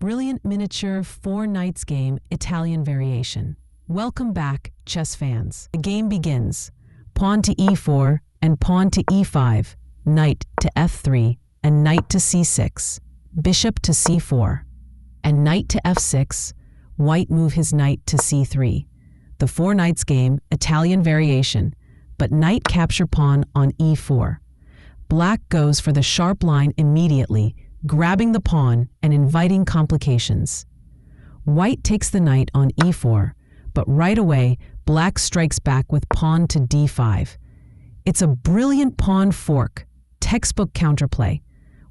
brilliant miniature four knights game Italian variation. Welcome back, chess fans. The game begins. Pawn to e4 and pawn to e5, knight to f3 and knight to c6, bishop to c4, and knight to f6, white move his knight to c3. The four knights game, Italian variation, but knight capture pawn on e4. Black goes for the sharp line immediately, grabbing the pawn and inviting complications. White takes the knight on e4, but right away, black strikes back with pawn to d5. It's a brilliant pawn fork, textbook counterplay.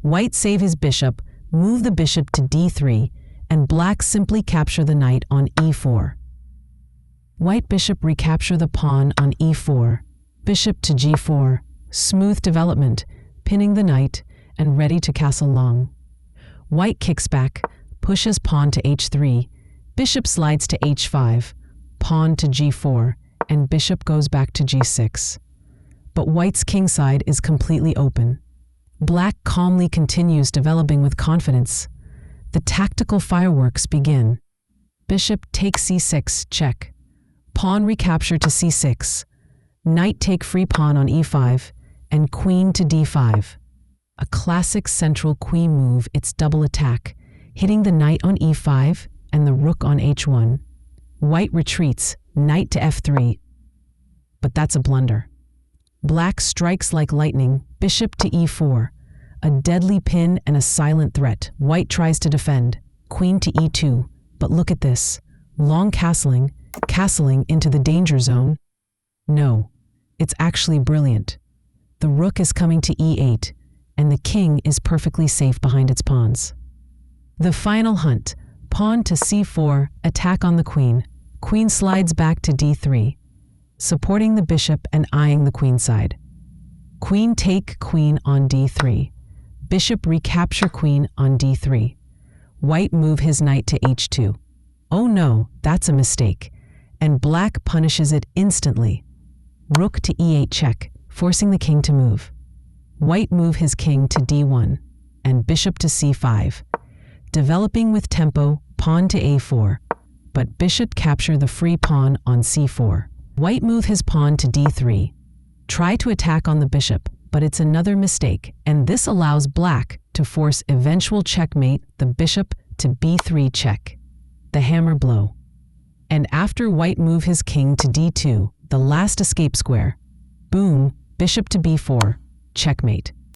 White save his bishop, move the bishop to d3, and black simply capture the knight on e4. White bishop recapture the pawn on e4, bishop to g4, smooth development, pinning the knight and ready to castle long. White kicks back, pushes pawn to h3, bishop slides to h5, pawn to g4, and bishop goes back to g6. But white's kingside is completely open. Black calmly continues developing with confidence. The tactical fireworks begin. Bishop takes c6, check. Pawn recapture to c6. Knight take free pawn on e5, and queen to d5. A classic central queen move, it's double attack, hitting the knight on e5 and the rook on h1. White retreats, knight to f3, but that's a blunder. Black strikes like lightning, bishop to e4, a deadly pin and a silent threat. White tries to defend, queen to e2, but look at this, long castling into the danger zone. No, it's actually brilliant. The rook is coming to e8, and the king is perfectly safe behind its pawns. The final hunt, pawn to c4, attack on the queen. Queen slides back to d3, supporting the bishop and eyeing the queen side. Queen take queen on d3. Bishop recapture queen on d3. White move his knight to h2. Oh no, that's a mistake, and black punishes it instantly. Rook to e8 check, forcing the king to move. White move his king to d1, and bishop to c5. Developing with tempo, pawn to a4, but bishop capture the free pawn on c4. White move his pawn to d3. Try to attack on the bishop, but it's another mistake, and this allows black to force eventual checkmate, the bishop to b3 check. The hammer blow. And after white move his king to d2, the last escape square. Boom, bishop to b4, checkmate.